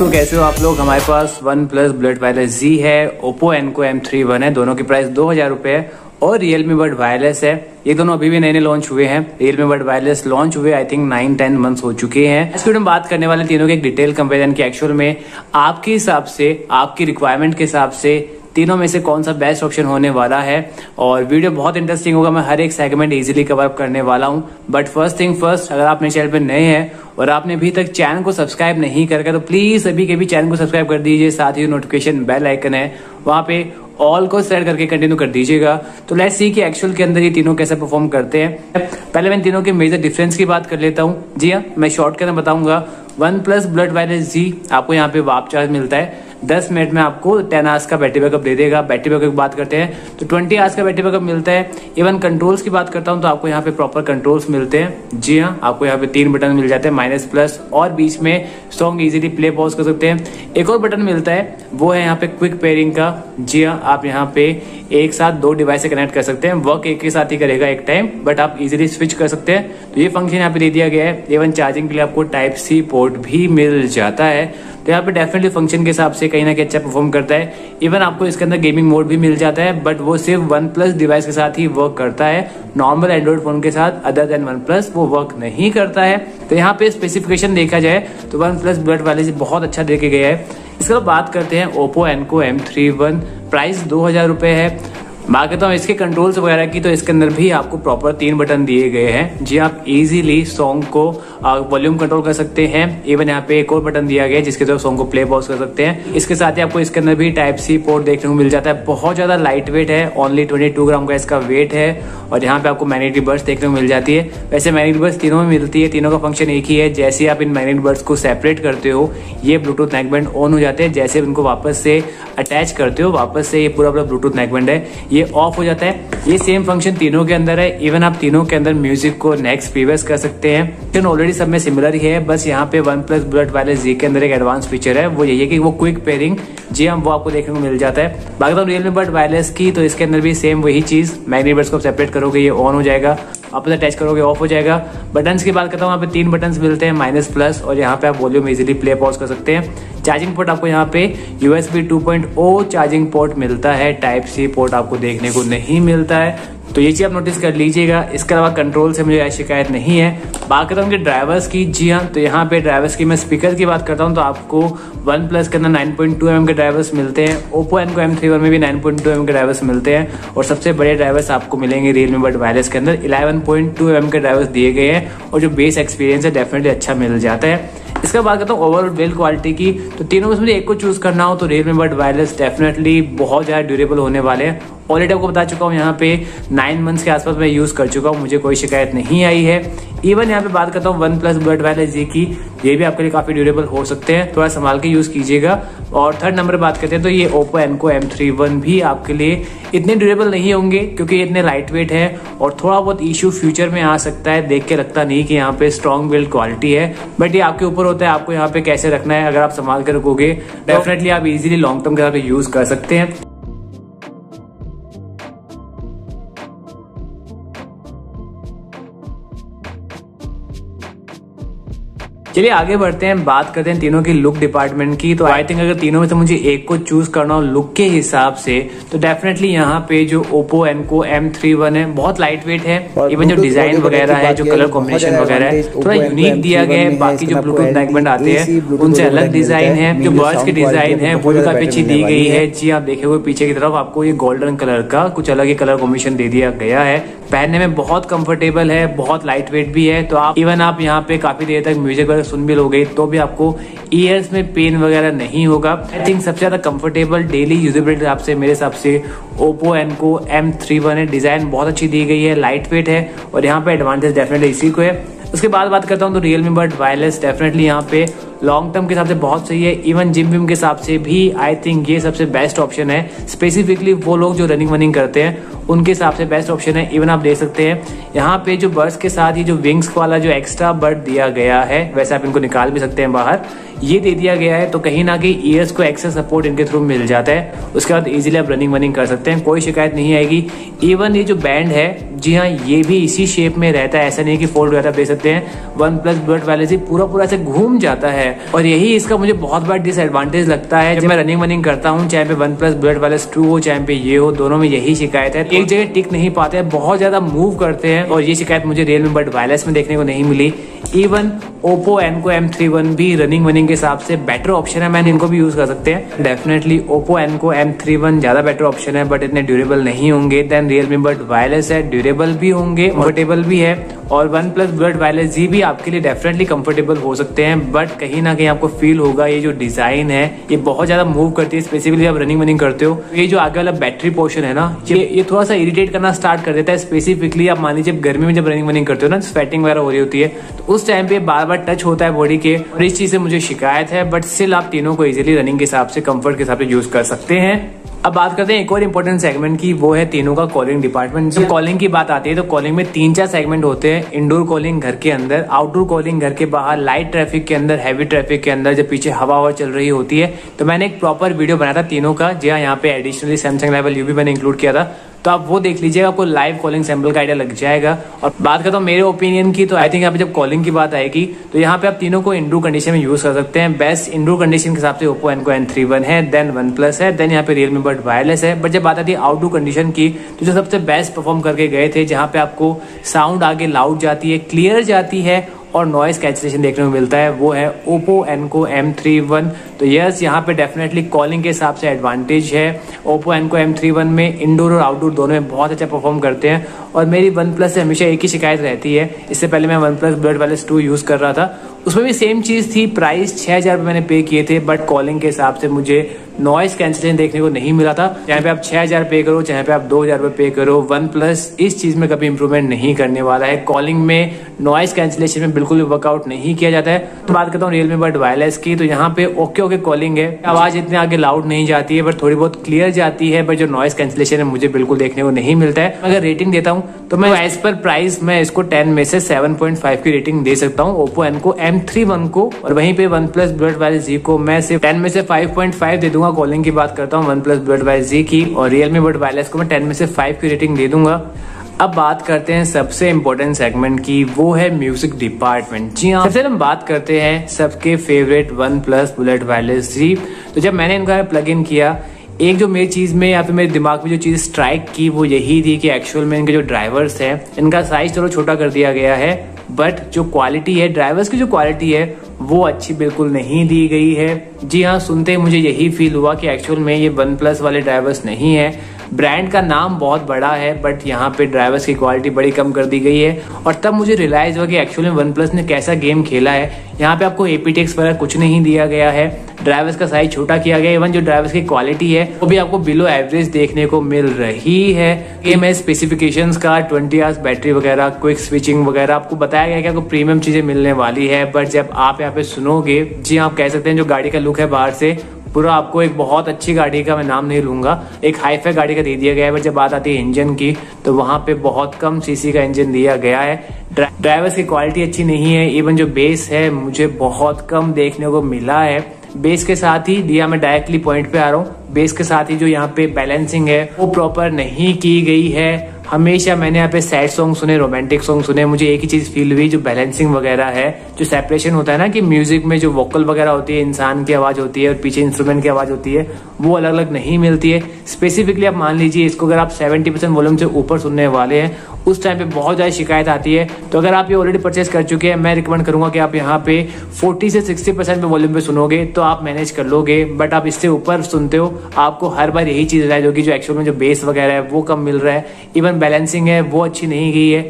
दोस्तों कैसे हो आप लोग। हमारे पास वन प्लस बुलेट वायरलेस जी है, ओप्पो एनको M31 है, दोनों की प्राइस 2000 रुपए है और रियलमी बड वायरलेस है। ये दोनों अभी भी नए नए लॉन्च हुए हैं। रियलमी बड वायरलेस लॉन्च हुए आई थिंक 9-10 मंथ्स हो चुके हैं। इस वीडियो में बात करने वाले तीनों के एक डिटेल कंपेरिजन की एक्चुअल में आपके हिसाब से, आपकी रिक्वायरमेंट के हिसाब से तीनों में से कौन सा बेस्ट ऑप्शन होने वाला है। और वीडियो बहुत इंटरेस्टिंग होगा, मैं हर एक सेगमेंट इजीली कवर अप करने वाला हूं। बट फर्स्ट थिंग फर्स्ट, अगर आप मेरे चैनल पे नए हैं और आपने अभी तक चैनल को सब्सक्राइब नहीं करके तो प्लीज अभी के भी चैनल को सब्सक्राइब कर दीजिए। साथ ही नोटिफिकेशन बेल आइकन है वहां पे ऑल को सेलेक्ट करके कंटिन्यू कर दीजिएगा। तो लेट्स सी कि एक्चुअल के अंदर ये तीनों कैसे परफॉर्म करते हैं। पहले मैं तीनों के मेजर डिफरेंस की बात कर लेता हूँ। जी हाँ, मैं शॉर्ट के अंदर बताऊंगा। वन प्लस बुलेट वायरलेस जी आपको यहाँ पे वाप चार्ज मिलता है। 10 मिनट में आपको 10 आवर्स का बैटरी बैकअप दे देगा। बैटरी बैकअप की बात करते हैं तो 20 आवर्स का बैटरी बैकअप मिलता है। इवन कंट्रोल्स की बात करता हूं तो आपको यहाँ पे प्रॉपर कंट्रोल्स मिलते हैं। जी हाँ, आपको यहाँ पे 3 बटन मिल जाते हैं, माइनस प्लस, और बीच में सॉन्ग इजीली प्ले पॉज कर सकते हैं। एक और बटन मिलता है वो है यहाँ पे क्विक पेयरिंग का। जी हाँ, आप यहाँ पे एक साथ 2 डिवाइस से कनेक्ट कर सकते हैं। वर्क एक के साथ ही करेगा एक टाइम, बट आप इजीली स्विच कर सकते हैं। तो ये फंक्शन यहाँ पे दे दिया गया है। इवन चार्जिंग के लिए आपको टाइप सी पोर्ट भी मिल जाता है। तो यहाँ पे डेफिनेटली फंक्शन के हिसाब से कहीं ना कहीं अच्छा परफॉर्म करता है। इवन आपको इसके अंदर गेमिंग मोड भी मिल जाता है, बट वो सिर्फ वन प्लस डिवाइस के साथ ही वर्क करता है। नॉर्मल एंड्रॉइड फोन के साथ अदर देन वन प्लस वो वर्क नहीं करता है। तो यहाँ पे स्पेसिफिकेशन देखा जाए तो वन प्लस बुलेट वाले बहुत अच्छा देके गया है। इसके बाद बात करते हैं ओप्पो एनको M31, प्राइस 2000 रुपए है। बात करता हूँ इसके कंट्रोल्स वगैरह की, तो इसके अंदर भी आपको प्रॉपर 3 बटन दिए गए हैं। जी, आप इजीली सॉन्ग को वॉल्यूम कंट्रोल कर सकते हैं। इवन यहाँ पे एक और बटन दिया गया है जिसके द्वारा सॉन्ग को प्ले पॉज कर सकते हैं। इसके साथ ही आपको इसके अंदर भी टाइप सी पोर्ट देखने को मिल जाता है। बहुत ज्यादा लाइट वेट है, ओनली 22 ग्राम का इसका वेट है। और यहाँ पे आपको मैग्नेटिक बर्ड्स देखने को मिल जाती है। वैसे मैग्नेटिक बर्ड्स तीनों में मिलती है, तीनों का फंक्शन एक ही है। जैसे आप इन मैग्नेटिक बर्ड्स को सेपरेट करते हो ये ब्लूटूथ नेकबैंड ऑन हो जाते हैं। जैसे उनको वापस से अटैच करते हो वापस से ये पूरा ब्लूटूथ नेकबैंड है ये ऑफ हो जाता है। ये सेम फंक्शन तीनों के अंदर है। इवन आप तीनों के अंदर म्यूजिक को नेक्स्ट प्रीवियस कर सकते हैं। ऑलरेडी सब में सिमिलर ही है, बस यहाँ पे वन प्लस बुलेट वायरलेस जी के अंदर एक एडवांस फीचर है, वो यही है कि वो क्विक पेयरिंग जी हम वो आपको देखने को मिल जाता है। बाकी तो रियलमी बड वायरलेस की तो इसके अंदर भी सेम वही चीज, मैग्नेटिक बर्ड्स को सेपरेट करोगे ये ऑन हो जाएगा, आपस अटैच करोगे ऑफ हो जाएगा। बटन्स की बात करता हूँ, यहाँ पे 3 बटन्स मिलते हैं, माइनस प्लस, और यहाँ पे आप वॉल्यूम इजीली प्ले पॉज कर सकते हैं। चार्जिंग पोर्ट आपको यहाँ पे USB 2.0 चार्जिंग पोर्ट मिलता है, टाइप सी पोर्ट आपको देखने को नहीं मिलता है। तो ये चीज आप नोटिस कर लीजिएगा। इसके अलावा कंट्रोल से मुझे शिकायत नहीं है। बात करता हूँ ड्राइवर्स की। जी हाँ, तो यहाँ पे ड्राइवर्स की मैं स्पीकर की बात करता हूँ तो आपको वन प्लस के अंदर 9.2 mm के ड्राइवर्स मिलते हैं। ओप्पो एनको M31 में भी 9.2 mm के ड्राइवर्स मिलते हैं। और सबसे बड़े ड्राइवर्स आपको मिलेंगे रियलमी बड वायरलेस के अंदर 11.2 mm के ड्राइवर्स दिए गए हैं। और जो बेस एक्सपीरियंस है डेफिनेटली अच्छा मिल जाता है। इसके बाद करता हूँ ओवरऑल बिल्ड क्वालिटी की, तो तीनों में से मुझे एक को चूज करना हो तो रियलमी बड वायरलेस डेफिनेटली बहुत ज्यादा ड्यूरेबल होने वाले हैं। ऑलरेडी आपको बता चुका हूँ यहाँ पे 9 मंथ्स के आसपास मैं यूज कर चुका हूँ, मुझे कोई शिकायत नहीं आई है। इवन यहाँ पे बात करता हूँ वन प्लस बुलेट वायरलेस जी की, ये भी आपके लिए काफी ड्यूरेबल हो सकते हैं, थोड़ा संभाल के यूज कीजिएगा। और थर्ड नंबर बात करते हैं तो ये ओप्पो एनको M31 भी आपके लिए इतने ड्यूरेबल नहीं होंगे क्योंकि ये इतने लाइट वेट है और थोड़ा बहुत इश्यू फ्यूचर में आ सकता है। देख के लगता नहीं कि यहाँ पे स्ट्रॉन्ग बिल्ड क्वालिटी है, बट ये आपके ऊपर होता है आपको यहाँ पे कैसे रखना है। अगर आप संभाल कर रखोगे डेफिनेटली आप इजीली लॉन्ग टर्म के साथ यूज कर सकते हैं। चलिए आगे बढ़ते हैं, बात करते हैं तीनों की लुक डिपार्टमेंट की। तो आई थिंक अगर तीनों में से मुझे एक को चूज करना हो लुक के हिसाब से तो डेफिनेटली यहाँ पे जो ओप्पो एनको M31 है बहुत लाइट वेट है। इवन जो डिजाइन वगैरह है, जो कलर कॉम्बिनेशन वगैरह है थोड़ा यूनिक दिया गया है। बाकी जो ब्लूटूथ नेकबैंड आते हैं उनसे अलग डिजाइन है। जो बर्ड्स की डिजाइन है वो भी काफी अच्छी दी गई है। जी आप देखे हुए पीछे की तरफ आपको ये गोल्डन कलर का कुछ अलग ही कलर कॉम्बिनेशन दे दिया गया है। पहनने में बहुत कंफर्टेबल है, बहुत लाइट वेट भी है। तो आप इवन आप यहाँ पे काफी देर तक म्यूजिक वगैरह सुन भी लोगे तो भी आपको ईयर्स में पेन वगैरह नहीं होगा। आई थिंक सबसे ज्यादा कंफर्टेबल डेली यूजेबिलिटी हिसाब से मेरे हिसाब से ओप्पो एनको M31 है। डिजाइन बहुत अच्छी दी गई है, लाइट वेट है और यहाँ पे एडवांटेज डेफिनेटली इसी को है। उसके बाद बात करता हूँ तो रियलमी बड वायरलेस डेफिनेटली यहाँ पे लॉन्ग टर्म के हिसाब से बहुत सही है। इवन जिम विम के हिसाब से भी आई थिंक ये सबसे बेस्ट ऑप्शन है। स्पेसिफिकली वो लोग जो रनिंग वनिंग करते हैं उनके हिसाब से बेस्ट ऑप्शन है। इवन आप देख सकते हैं यहाँ पे जो बर्ड्स के साथ ही जो विंग्स वाला जो एक्स्ट्रा बर्ड दिया गया है, वैसे आप इनको निकाल भी सकते हैं बाहर, ये दे दिया गया है। तो कहीं ना कहीं ईयर्स को एक्सेस सपोर्ट इनके थ्रू मिल जाता है। उसके बाद इजीली आप रनिंग वनिंग कर सकते हैं, कोई शिकायत नहीं आएगी। इवन ये जो बैंड है, जी हाँ, ये भी इसी शेप में रहता है, ऐसा नहीं कि फोल्ड वगैरह दे सकते हैं। वन प्लस बुलेट वाले से पूरा ऐसे घूम जाता है है। और यही इसका मुझे बहुत बड़ा डिसएडवांटेज लगता है जब मैं रनिंग करता हूँ, चाहे पे वन प्लस बुलेट वायरलेस 2 हो चाहे पे ये हो, दोनों में यही शिकायत है। एक जगह टिक नहीं पाते हैं, बहुत ज्यादा मूव करते हैं और ये शिकायत मुझे रियलमी बड वायरलेस में देखने को नहीं मिली। इवन ओप्पो एनको M31 भी रनिंग के हिसाब से बेटर ऑप्शन है, मैंने इनको भी यूज कर सकते हैं। डेफिनेटली ओप्पो एनको M31 ज्यादा बेटर ऑप्शन है, बट इतने ड्यूरेबल नहीं होंगे देन रियलमी बड वायरलेस है। ड्यूरेबल भी होंगे, कंफर्टेबल भी है। और वन प्लस बुलेट वायरलेस जी भी आपके लिए डेफिनेटली कंफर्टेबल हो सकते हैं, बट कहीं ना कहीं आपको फील होगा ये जो डिजाइन है ये बहुत ज्यादा मूव करती है, स्पेसिफिकली आप रनिंग करते हो। ये जो आगे वाला बैटरी पोर्शन है ना, ये थोड़ा सा इरिटेट करना स्टार्ट कर देता है। स्पेसिफिकली आप मान लीजिए गर्मी में जब रनिंग करते हो ना, स्वेटिंग वगैरह हो रही होती है, तो उस टाइम पे बार बार टच होता है बॉडी के, और इस चीज से मुझे शिकायत है। बट स्टिल आप तीनों को इजिली रनिंग के हिसाब से, कंफर्ट के हिसाब से यूज कर सकते हैं। अब बात करते हैं एक और इम्पोर्टेंट सेगमेंट की, वो है तीनों का कॉलिंग डिपार्टमेंट। जब कॉलिंग की बात आती है तो कॉलिंग में 3-4 सेगमेंट होते हैं। इंडोर कॉलिंग घर के अंदर, आउटडोर कॉलिंग घर के बाहर, लाइट ट्रैफिक के अंदर, हैवी ट्रैफिक के अंदर जब पीछे हवा चल रही होती है। तो मैंने एक प्रॉपर वीडियो बनाया था तीनों का, जी हाँ, यहाँ पे एडिशनली सैमसंग लेवल यू भी मैंने इंक्लूड किया था, तो आप वो देख लीजिएगा, आपको लाइव कॉलिंग सैंपल का आइडिया लग जाएगा। और बात करता हूँ मेरे ओपिनियन की, तो आई थिंक यहाँ पे जब कॉलिंग की बात आएगी तो यहाँ पे आप तीनों को इंडोर कंडीशन में यूज कर सकते हैं। बेस्ट इंडोर कंडीशन के हिसाब से ओप्पो एनको M31 है, देन वन प्लस है, देन यहाँ पे रियलमी बड वायरलेस है। बट जब बात आती है आउटडोर कंडीशन की, तो जो सबसे बेस्ट परफॉर्म करके गए थे, जहाँ पे आपको साउंड आगे लाउड जाती है, क्लियर जाती है और नॉइस कैंसिलेशन देखने को मिलता है, वो है ओप्पो एनको M31। तो यस, यहाँ पे डेफिनेटली कॉलिंग के हिसाब से एडवांटेज है। ओप्पो एनको M31 में इंडोर और आउटडोर दोनों में बहुत अच्छा परफॉर्म करते हैं। और मेरी वन प्लस से हमेशा एक ही शिकायत रहती है, इससे पहले मैं one plus bullet wireless 2 use कर रहा था, उसमें भी सेम चीज थी। प्राइस 6000 रुपये मैंने पे किए थे, बट कॉलिंग के हिसाब से मुझे नॉइस कैंसिलेशन देखने को नहीं मिला था। चाहे पे आप 6000 पे करो, चाहे पे आप 2000 रुपये पे करो, वन प्लस इस चीज में कभी इंप्रूवमेंट नहीं करने वाला है। कॉलिंग में नॉइस कैंसिलेशन में बिल्कुल भी वर्कआउट नहीं किया जाता है। तो बात करता हूँ रियलमी बड वायरलेस की, तो यहाँ पे ओके कॉलिंग है, आवाज इतने आगे लाउड नहीं जाती है, बट थोड़ी बहुत क्लियर जाती है। बट जो नॉइस कैंसिलेशन है मुझे बिल्कुल देखने को नहीं मिलता है। अगर रेटिंग देता हूँ तो मैं एज पर प्राइस मैं इसको 10 में से 7.5 की रेटिंग दे सकता हूँ ओप्पो एनको M31 को। और वहीं पे वन प्लस बुलेट वायरलेस जी को मैं सिर्फ 10 में से 5.5 दे दूंगा। कॉलिंग की बात करता हूँ वन प्लस बुलेट वायरलेस जी की, और रियलमी बड वायरलेस को मैं 10 में से 5 की रेटिंग दे दूंगा। अब बात करते हैं सबसे इम्पोर्टेंट सेगमेंट की, वो है म्यूजिक डिपार्टमेंट। जी हाँ, सबसे हम बात करते हैं सबके favourite OnePlus bullet wireless Z. तो जब मैंने इनका प्लग इन किया, एक जो मेरी चीज में या फिर मेरे दिमाग में जो चीज स्ट्राइक की वो यही थी कि एक्चुअल में इनके जो ड्राइवर्स हैं, इनका साइज थोड़ा छोटा कर दिया गया है, बट जो क्वालिटी है, ड्राइवर्स की जो क्वालिटी है वो अच्छी बिल्कुल नहीं दी गई है। जी हाँ, सुनते मुझे यही फील हुआ कि एक्चुअल में ये वन प्लस वाले ड्राइवर्स नहीं है। ब्रांड का नाम बहुत बड़ा है, बट यहाँ पे ड्राइवर्स की क्वालिटी बड़ी कम कर दी गई है। और तब मुझे रियलाइज हुआ कि एक्चुअली वन प्लस ने कैसा गेम खेला है। यहाँ पे आपको APTX वगैरह कुछ नहीं दिया गया है, ड्राइवर्स का साइज छोटा किया गया है, इवन जो ड्राइवर्स की क्वालिटी है वो भी आपको बिलो एवरेज देखने को मिल रही है। गेम है स्पेसिफिकेशंस का 20 आवर्स बैटरी वगैरह, क्विक स्विचिंग वगैरह आपको बताया गया कि आपको प्रीमियम चीजें मिलने वाली है। बट जब आप यहाँ पे सुनोगे, जी आप कह सकते हैं जो गाड़ी का लुक है बाहर से पूरा आपको एक बहुत अच्छी गाड़ी का, मैं नाम नहीं लूंगा, एक हाईफाई गाड़ी का दे दिया गया है। बट जब बात आती है इंजन की, तो वहां पे बहुत कम सीसी का इंजन दिया गया है। ड्राइवर्स की क्वालिटी अच्छी नहीं है। इवन जो बेस है मुझे बहुत कम देखने को मिला है। बेस के साथ ही दिया, मैं डायरेक्टली पॉइंट पे आ रहा हूँ, बेस के साथ ही जो यहाँ पे बैलेंसिंग है वो प्रॉपर नहीं की गई है। हमेशा मैंने यहाँ पे सैड सॉन्ग सुने, रोमांटिक सॉन्ग सुने, मुझे एक ही चीज फील हुई, जो बैलेंसिंग वगैरह है, जो सेपरेशन होता है ना कि म्यूजिक में जो वोकल वगैरह होती है, इंसान की आवाज होती है और पीछे इंस्ट्रूमेंट की आवाज होती है, वो अलग अलग नहीं मिलती है। स्पेसिफिकली आप मान लीजिए इसको अगर आप 70% वॉल्यूम से ऊपर सुनने वाले हैं, उस टाइम पे बहुत ज्यादा शिकायत आती है। तो अगर आप ये ऑलरेडी परचेस कर चुके हैं, मैं रिकमेंड करूंगा कि आप यहाँ पे 40 से 60% पे वॉल्यूम पे सुनोगे तो आप मैनेज कर लोगे। बट आप इससे ऊपर सुनते हो, आपको हर बार यही चीज रियलाइज होगी, जो एक्चुअल में जो बेस वगैरह है वो कम मिल रहा है, इवन बैलेंसिंग है वो अच्छी नहीं गई है।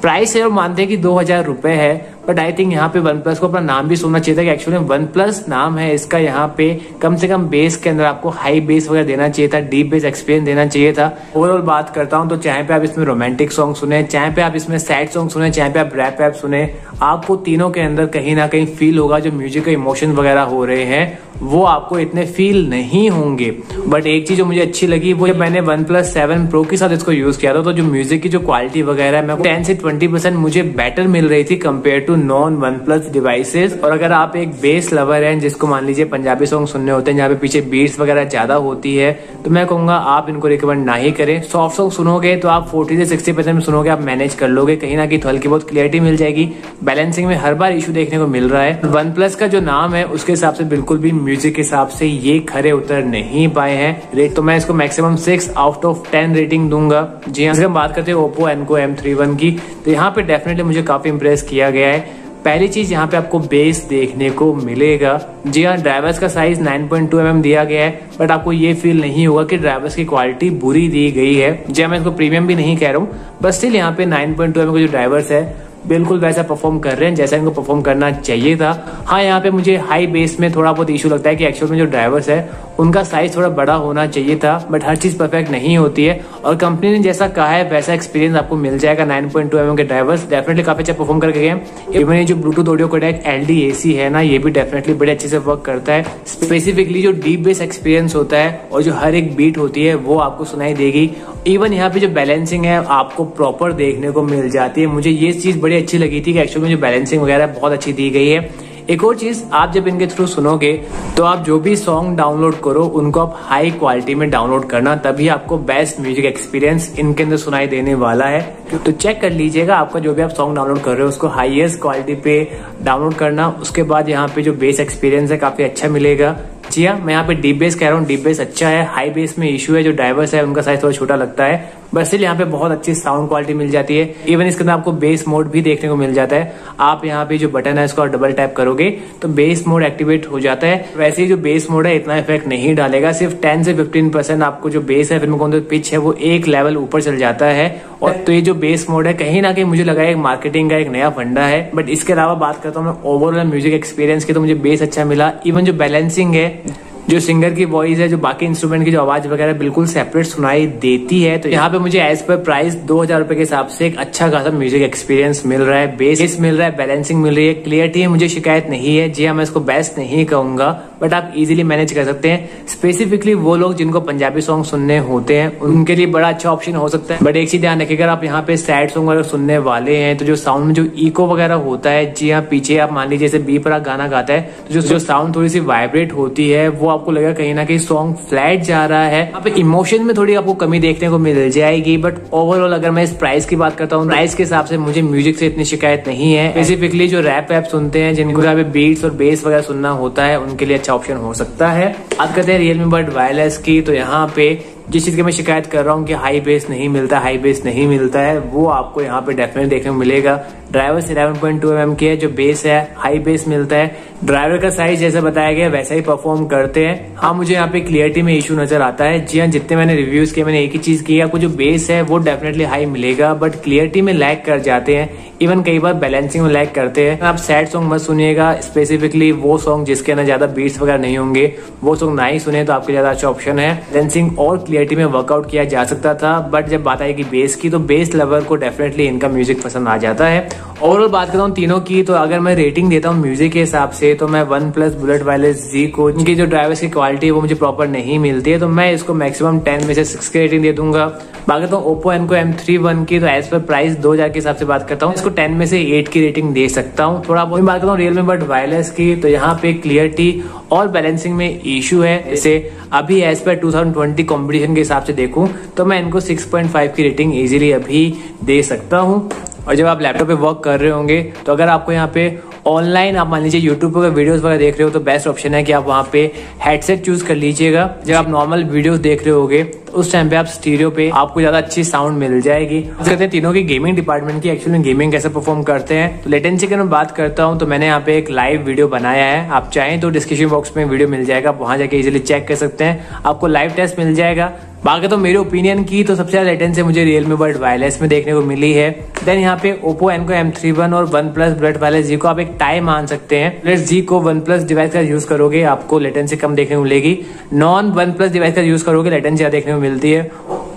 प्राइस है वो मानते हैं कि 2000 रुपए है, बट आई थिंक यहाँ पे वन प्लस को अपना नाम भी सुनना चाहिए था कि एक्चुअली वन प्लस नाम है इसका, यहाँ पे कम से कम बेस के अंदर आपको हाई बेस वगैरह देना चाहिए था, डीप बेस एक्सपीरियंस देना चाहिए था। ओवरऑल बात करता हूँ तो चाहे पे आप इसमें रोमांटिक सॉन्ग सुने, चाहे पे आप इसमें सैड सॉन्ग सुने, चाहे पे आप रैप वैप सुने, आपको तीनों के अंदर कहीं ना कहीं फील होगा जो म्यूजिक के इमोशन वगैरह हो रहे हैं वो आपको इतने फील नहीं होंगे। बट एक चीज जो मुझे अच्छी लगी वो जब मैंने OnePlus 7 Pro के साथ इसको यूज किया था, तो जो म्यूजिक की जो क्वालिटी वगैरह है, मैं 10 से 20% मुझे बेटर मिल रही थी compare to non OnePlus devices. और अगर आप एक बेस लवर हैं जिसको मान लीजिए पंजाबी सॉन्ग सुनने होते हैं जहाँ पे पीछे बीट्स वगैरह ज्यादा होती है, तो मैं कहूंगा आप इनको रिकमेंड ना ही करें। सॉफ्ट सॉन्ग सुनोगे तो आप 40 से 60% में सुनोगे, आप मैनेज कर लोगे, कहीं ना कहीं तो हल्की बहुत क्लियरिटी मिल जाएगी। बैलेंसिंग में हर बार इशू देखने को मिल रहा है। वन प्लस का जो नाम है उसके हिसाब से बिल्कुल भी म्यूजिक के हिसाब से ये खरे उतर नहीं पाए हैं। रेट तो मैं इसको मैक्सिमम 6 आउट ऑफ 10 रेटिंग दूंगा। जी हाँ, हम बात करते हैं ओप्पो एनको M31 की, तो यहाँ पे डेफिनेटली मुझे काफी इंप्रेस किया गया है। पहली चीज यहाँ पे आपको बेस देखने को मिलेगा। जी हाँ, ड्राइवर्स का साइज 9.2 mm दिया गया है, बट आपको ये फील नहीं होगा कि ड्राइवर्स की क्वालिटी बुरी दी गई है। जी हाँ, मैं इसको प्रीमियम भी नहीं कह रहा हूँ, बस स्टिल यहाँ पे 9.2 mm के जो ड्राइवर्स है बिल्कुल वैसा परफॉर्म कर रहे हैं जैसा इनको परफॉर्म करना चाहिए था। हाँ, यहाँ पे मुझे हाई बेस में थोड़ा बहुत इशू लगता है कि एक्चुअल में जो ड्राइवर्स है उनका साइज थोड़ा बड़ा होना चाहिए था, बट हर चीज परफेक्ट नहीं होती है और कंपनी ने जैसा कहा है वैसा एक्सपीरियंस आपको मिल जाएगा। 9.2 mm के ड्राइवर्स डेफिनेटली काफी अच्छा परफॉर्म करके गए। इवन ये जो ब्लूटूथ ऑडियो कोडेक LDAC है ना, ये भी डेफिनेटली बड़े अच्छे से वर्क करता है। स्पेसिफिकली जो डीप बेस एक्सपीरियंस होता है और जो हर एक बीट होती है वो आपको सुनाई देगी। इवन यहाँ पे जो बैलेंसिंग है आपको प्रॉपर देखने को मिल जाती है। मुझे ये चीज बड़ी अच्छी लगी थी कि एक्चुअल में जो बैलेंसिंग वगैरह बहुत अच्छी दी गई है। एक और चीज, आप जब इनके थ्रू सुनोगे तो आप जो भी सॉन्ग डाउनलोड करो उनको आप हाई क्वालिटी में डाउनलोड करना, तभी आपको बेस्ट म्यूजिक एक्सपीरियंस इनके अंदर सुनाई देने वाला है। तो चेक कर लीजिएगा, आपका जो भी आप सॉन्ग डाउनलोड कर रहे हो उसको हाईएस्ट क्वालिटी पे डाउनलोड करना। उसके बाद यहाँ पे जो बेस एक्सपीरियंस है काफी अच्छा मिलेगा। जी हाँ, मैं यहाँ पे डीप बेस कह रहा हूँ, डीप बेस अच्छा है। हाई बेस में इशू है, जो ड्राइवर्स है उनका साइज थोड़ा छोटा लगता है, बस यहाँ पे बहुत अच्छी साउंड क्वालिटी मिल जाती है। इवन इसके अंदर आपको बेस मोड भी देखने को मिल जाता है। आप यहाँ पे जो बटन है इसको डबल टैप करोगे तो बेस मोड एक्टिवेट हो जाता है। वैसे ही जो बेस मोड है इतना इफेक्ट नहीं डालेगा, सिर्फ 10 से 15% आपको जो बेस है फिर पिच है वो एक लेवल ऊपर चल जाता है। और तो ये जो बेस मोड है कहीं ना कहीं मुझे लगा एक मार्केटिंग का एक नया फंडा है, बट इसके अलावा बात करता हूँ मैं ओवरऑल म्यूजिक एक्सपीरियंस की, तो मुझे बेस अच्छा मिला। इवन जो बैलेंसिंग है, जो सिंगर की वॉइस है, जो बाकी इंस्ट्रूमेंट की जो आवाज वगैरह बिल्कुल सेपरेट सुनाई देती है। तो यहाँ पे मुझे एज पर प्राइस 2000 रुपए के हिसाब से एक अच्छा खासा म्यूजिक एक्सपीरियंस मिल रहा है। बेस मिल रहा है, बैलेंसिंग मिल रही है, क्लियरिटी है, मुझे शिकायत नहीं है। जी हाँ, मैं इसको बेस्ट नहीं कहूंगा, बट आप इजीली मैनेज कर सकते हैं। स्पेसिफिकली वो लोग जिनको पंजाबी सॉन्ग सुनने होते हैं उनके लिए बड़ा अच्छा ऑप्शन हो सकता है। बट एक चीज ध्यान रखिएगा, आप यहाँ पे सैड सॉन्ग वगैरह सुनने वाले हैं तो जो साउंड में जो इको वगैरह होता है, जी हाँ, पीछे आप मान लीजिए जैसे बी पर गाना गाता है तो जो साउंड थोड़ी सी वाइब्रेट होती है वो आपको लगेगा कहीं ना कहीं सॉन्ग फ्लैट जा रहा है। यहाँ पे इमोशन में थोड़ी आपको कमी देखने को मिल जाएगी। बट ओवरऑल अगर मैं इस प्राइस की बात करता हूँ, प्राइस के हिसाब से मुझे म्यूजिक से इतनी शिकायत नहीं है। स्पेसिफिकली जो रैप वैप सुनते हैं, जिनको यहाँ पे बीट्स और बेस वगैरह सुनना होता है, उनके लिए अच्छा ऑप्शन हो सकता है। बात करते हैं Realme Buds वायरलेस की, तो यहाँ पे जिस चीज की मैं शिकायत कर रहा हूँ कि हाई बेस नहीं मिलता है, वो आपको यहाँ पे डेफिनेटली देखने को मिलेगा। ड्राइवर 11.2 mm की है, जो बेस है हाई बेस मिलता है। ड्राइवर का साइज जैसा बताया गया वैसा ही परफॉर्म करते हैं। हाँ, मुझे यहाँ पे क्लियरिटी में इशू नजर आता है। जी हाँ, जितने मैंने रिव्यूज किए मैंने एक ही चीज की, आपको जो बेस है वो डेफिनेटली हाई मिलेगा, बट क्लियरिटी में लैग कर जाते हैं। इवन कई बार बैलेंसिंग में लैग करते हैं। आप सैड सॉन्ग मत सुनिएगा, स्पेसिफिकली वो सॉन्ग जिसके अंदर ज्यादा बीट्स वगैरह नहीं होंगे वो सॉन्ग ना ही सुने तो आपके ज्यादा अच्छा ऑप्शन है। बैलेंसिंग और क्लियरिटी में वर्कआउट किया जा सकता था, बट जब बात आएगी बेस की तो बेस लवर को डेफिनेटली इनका म्यूजिक पसंद आ जाता है। ओवरऑल बात करता हूँ तीनों की, तो अगर मैं रेटिंग देता हूँ म्यूजिक के हिसाब से तो मैं OnePlus बुलेट वायरलेस Z को, इनकी जो ड्राइवर्स की क्वालिटी है वो मुझे प्रॉपर नहीं मिलती है, तो मैं इसको मैक्सिमम 10 में से 6 की रेटिंग दे दूंगा। बात करता हूँ ओप्पो एनको M31 की, तो एज पर प्राइस 2000 के हिसाब से बात करता हूँ, इसको 10 में से 8 की रेटिंग दे सकता हूँ। थोड़ा बहुत बात करता हूँ Realme Buds वायरलेस की, तो यहाँ पे क्लियरिटी और बैलेंसिंग में इशू है। जैसे अभी एज पर 2020 कॉम्पिटिशन के हिसाब से देखूं तो मैं इनको 6.5 की रेटिंग इजीली अभी दे सकता हूँ। और जब आप लैपटॉप पे वर्क कर रहे होंगे तो अगर आपको यहाँ पे ऑनलाइन आप मान लीजिए यूट्यूब पर वीडियोस वगैरह देख रहे हो तो बेस्ट ऑप्शन है कि आप वहाँ पे हेडसेट चूज कर लीजिएगा। जब आप नॉर्मल वीडियोस देख रहे होगे तो उस टाइम पे आप स्टीरियो पे आपको ज्यादा अच्छी साउंड मिल जाएगी। कहते हैं तीनों की गेमिंग डिपार्टमेंट की एक्चुअली गेमिंग कैसे परफॉर्म करते हैं। तो लेटेंसी की मैं बात करता हूँ तो मैंने यहाँ पे एक लाइव वीडियो बनाया है, आप चाहें तो डिस्क्रिप्शन बॉक्स में वीडियो मिल जाएगा, आप वहां जाके इजिली चेक कर सकते हैं, आपको लाइव टेस्ट मिल जाएगा। बाकी तो मेरे ओपिनियन की तो सबसे ज्यादा लेटेंसी मुझे Realme Buds वायरलेस में देखने को मिली है। देन यहाँ पे ओप्पो एनको M31 और OnePlus बुलेट वायरलेस Z को आप एक टाई मान सकते हैं। बुलेट Z को OnePlus डिवाइस का यूज करोगे आपको लेटेंसी कम देखने को मिलेगी, नॉन OnePlus डिवाइस का यूज करोगे लेटेंसी ज्यादा देखने को मिलती है।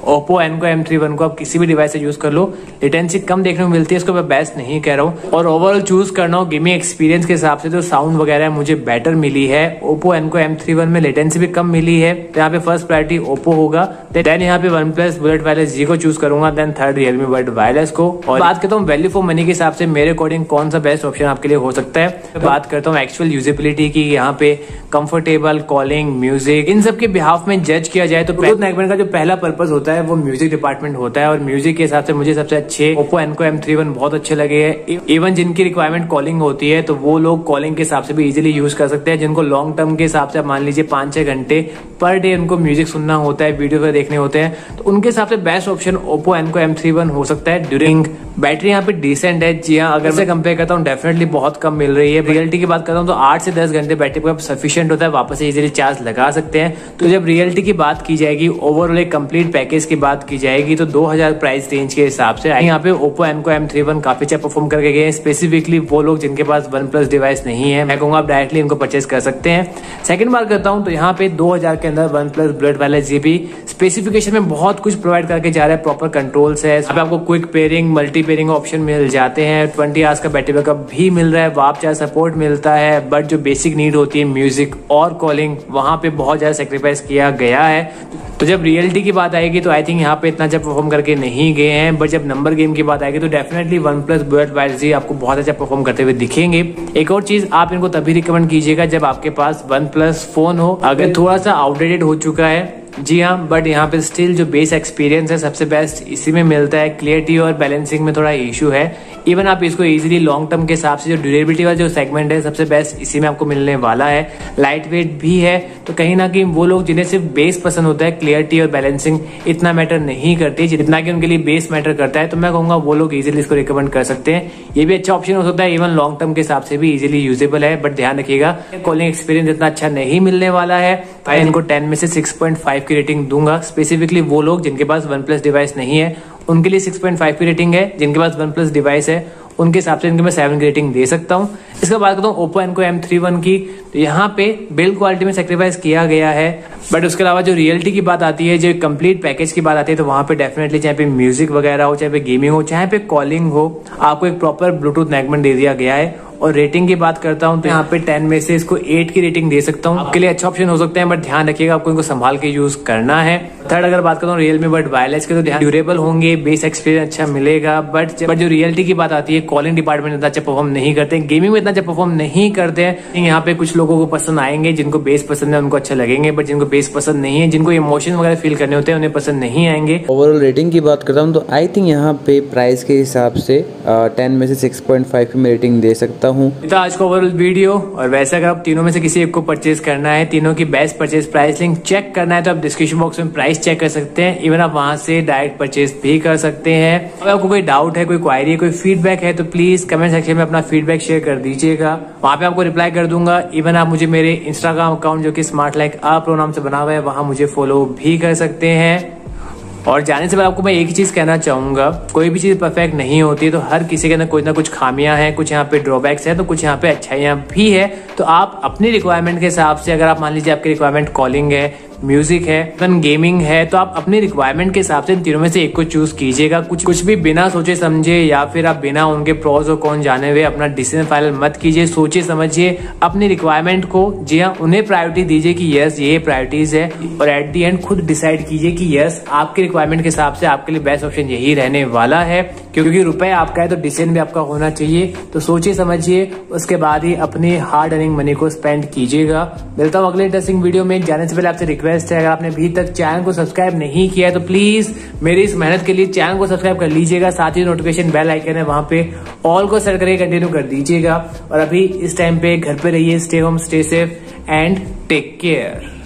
Oppo Enco M31 को आप किसी भी डिवाइस से यूज कर लो, लेटेंसी कम देखने को मिलती है, इसको मैं बेस्ट नहीं कह रहा हूँ। और ओवरऑल चूज करना हो गेमिंग एक्सपीरियंस के हिसाब से तो साउंड वगैरह मुझे बेटर मिली है। Oppo Enco M31 में लेटेंसी भी कम मिली है, तो यहाँ पे फर्स्ट प्रायोरिटी Oppo होगा, देन यहाँ पे OnePlus बुलेट वायरलेस G को चूज करूंगा, देन थर्ड Realme बड वायरलेस को। और बात करता हूँ वैल्यू फॉर मनी के हिसाब से मेरे अकॉर्डिंग कौन सा बेस्ट ऑप्शन आपके लिए हो सकता है। बात करता हूँ एक्चुअल यूजेबिलिटी की, यहाँ पे कंफर्टेबल कॉलिंग, म्यूजिक, इन सब के बिहाफ में जज किया जाए तो ब्लूटूथ नेकबैंड का जो पहला पर्पस होता है वो म्यूजिक डिपार्टमेंट होता है। और म्यूजिक के हिसाब से मुझे सबसे अच्छे Oppo Enco M31 बहुत अच्छे लगे हैं। इवन जिनकी रिक्वायरमेंट कॉलिंग होती है तो वो लोग कॉलिंग के हिसाब से भी इजीली यूज कर सकते हैं। जिनको लॉन्ग टर्म के हिसाब से मान लीजिए 5-6 घंटे पर डे उनको म्यूजिक सुनना होता है, वीडियो वगैरह देखने होते हैं, तो उनके हिसाब से best option Oppo Enco M31 हो सकता है। ड्यूरिंग बैटरी यहाँ पे डिसेंट है, जी हाँ, अगर मैं कंपेयर करता हूँ डेफिनेटली बहुत कम मिल रही है। रियलिटी की बात करता हूँ तो 8 से 10 घंटे बैटरी पर सफिशिएंट होता है, वापस से इजीली चार्ज लगा सकते हैं। तो जब रियलिटी की बात की जाएगी, ओवरऑल एक कंप्लीट पैकेज की बात की जाएगी तो 2000 प्राइस रेंज के हिसाब से यहाँ पे Oppo Enco M31 काफी अच्छा परफॉर्म करके गए हैं। स्पेसिफिकली वो लोग जिनके पास OnePlus डिवाइस नहीं है, मैं कहूंगा आप डायरेक्टली इनको परचेज कर सकते हैं। सेकंड बात करता हूँ तो यहाँ पे 2000 के अंदर OnePlus बुलेट वायरलेस G भी स्पेसिफिकेशन में बहुत कुछ प्रोवाइड करके जा रहा है, प्रॉपर कंट्रोल्स है, आपको quick pairing, multi pairing option मिल जाते हैं, 20 आवर्स का बैटरी बैकअप भी मिल रहा है, वाप चार्ज सपोर्ट मिलता है। बट जो बेसिक नीड होती है म्यूजिक और कॉलिंग, वहां पे बहुत ज्यादा सेक्रीफाइस किया गया है। तो जब रियलिटी की बात आएगी तो आई थिंक यहाँ पे इतना अच्छा परफॉर्म करके नहीं गए हैं। बट जब नंबर गेम की बात आएगी तो definitely OnePlus bullet wireless G आपको बहुत अच्छा परफॉर्म करते हुए दिखेंगे। एक और चीज, आप इनको तभी रिकमेंड कीजिएगा जब आपके पास OnePlus फोन हो, अगर थोड़ा सा आउटडेटेड हो चुका है, जी हाँ, बट यहाँ पे स्टिल जो बेस एक्सपीरियंस है सबसे बेस्ट इसी में मिलता है। क्लियरिटी और बैलेंसिंग में थोड़ा इशू है। इवन आप इसको इजीली लॉन्ग टर्म के हिसाब से जो ड्यूरेबिलिटी वाला जो सेगमेंट है सबसे बेस्ट इसी में आपको मिलने वाला है। लाइट वेट भी है, तो कहीं ना कहीं वो लोग जिन्हें सिर्फ बेस पसंद होता है, क्लियरिटी और बैलेंसिंग इतना मैटर नहीं करती जितना कि उनके लिए बेस मैटर करता है, तो मैं कहूंगा वो लोग इजीली इसको रिकमेंड कर सकते हैं। ये भी अच्छा ऑप्शन हो सकता है, इवन लॉन्ग टर्म के हिसाब से भी इजीली यूजेबल है। बट ध्यान रखिएगा कॉलिंग एक्सपीरियंस इतना अच्छा नहीं मिलने वाला है। मैं इनको 10 में से 6.5 की रेटिंग दूंगा। स्पेसिफिकली वो लोग जिनके पास OnePlus डिवाइस नहीं है उनके लिए 6.5 की रेटिंग है, जिनके पास OnePlus डिवाइस है उनके हिसाब से इनके मैं 7 की रेटिंग दे सकता हूँ। इसका बात करता हूँ Oppo Enco M31 की, तो यहाँ पे बिल्ड क्वालिटी में सेक्रीफाइस किया गया है। बट उसके अलावा जो रियलिटी की बात आती है, जो कंप्लीट पैकेज की बात आती है, तो वहां पे डेफिनेटली चाहे पे म्यूजिक वगैरह हो, चाहे पे गेमिंग हो, चाहे पे कॉलिंग हो, आपको एक प्रॉपर ब्लूटूथ नेकबैंड दे दिया गया है। और रेटिंग की बात करता हूं तो यहाँ पे 10 में से इसको 8 की रेटिंग दे सकता हूँ। आपके लिए अच्छा ऑप्शन हो सकता है, बट ध्यान रखिएगा आपको इनको संभाल के यूज करना है। थर्ड अगर बात करता हूँ Realme बड वायरलेस के, तो ध्यान ड्यूरेबल होंगे, बेस एक्सपीरियंस अच्छा मिलेगा। बट जो रियलिटी की बात आती है, कॉलिंग डिपार्टमेंट इतना अच्छा परफॉर्म नहीं करते, गेमिंग में इतना अच्छा परफॉर्म नहीं करते हैं। यहाँ पे कुछ लोगों को पसंद आएंगे, जिनको बेस पसंद है उनको अच्छा लगेंगे, बट जिनको बेस पसंद नहीं है, जिनको इमोशन वगैरह फील करने होते हैं, उन्हें पसंद नहीं आएंगे। ओवरऑल रेटिंग की बात करता हूँ तो आई थिंक यहाँ पे प्राइस के हिसाब से 10 में से 6.5 की मैं रेटिंग दे सकता हूँ। आज को ओवरऑल वीडियो। और वैसे अगर आप तीनों में से किसी एक को परचेज करना है, तीनों की best purchase price link check करना है, तो आप डिस्क्रिप्शन बॉक्स में प्राइस चेक कर सकते हैं। इवन आप वहां से डायरेक्ट परचेज भी कर सकते हैं। अगर आपको कोई डाउट है, कोई क्वायरी है, कोई फीडबैक है, तो प्लीज कमेंट सेक्शन में अपना फीडबैक शेयर कर दीजिएगा, वहां पे आपको रिप्लाई कर दूंगा। इवन आप मुझे मेरे इंस्टाग्राम अकाउंट जो कि स्मार्ट लाइक प्रो नाम से बना हुआ है, वहां मुझे फॉलो भी कर सकते हैं। और जाने से पहले आपको मैं एक ही चीज कहना चाहूंगा, कोई भी चीज परफेक्ट नहीं होती है, तो हर किसी के अंदर कुछ ना कुछ खामियां हैं, कुछ यहाँ पे ड्रॉबैक्स है, तो कुछ यहाँ पे अच्छाइयां भी है। तो आप अपनी रिक्वायरमेंट के हिसाब से, अगर आप मान लीजिए आपकी रिक्वायरमेंट कॉलिंग है, म्यूजिक है, गेमिंग है, तो आप अपनी रिक्वायरमेंट के हिसाब से इन तीनों में से एक को चूज कीजिएगा। कुछ भी बिना सोचे समझे या फिर आप बिना उनके प्रोज और कॉन जाने हुए अपना डिसीजन फाइनल मत कीजिए। सोचिए समझिए अपनी रिक्वायरमेंट को, जी हाँ, उन्हें प्रायोरिटी दीजिए कि यस ये प्रायोरिटीज है, और एट दी एंड खुद डिसाइड कीजिए कि यस आपकी रिक्वायरमेंट के हिसाब से आपके लिए बेस्ट ऑप्शन यही रहने वाला है। क्योंकि रुपए आपका है तो डिसीजन भी आपका होना चाहिए। तो सोचिए समझिए, उसके बाद ही अपनी हार्ड अर्निंग मनी को स्पेंड कीजिएगा। मिलता हूँ अगले इंटरेस्टिंग वीडियो में। जाने से पहले आपसे रिक्वेस्ट है, अगर आपने अभी तक चैनल को सब्सक्राइब नहीं किया है तो प्लीज मेरी इस मेहनत के लिए चैनल को सब्सक्राइब कर लीजिएगा। साथ ही नोटिफिकेशन बेल आइकन है, वहां पे ऑल को सेट करके कंटिन्यू कर दीजिएगा। और अभी इस टाइम पे घर पे रहिए, stay home, stay safe and take care.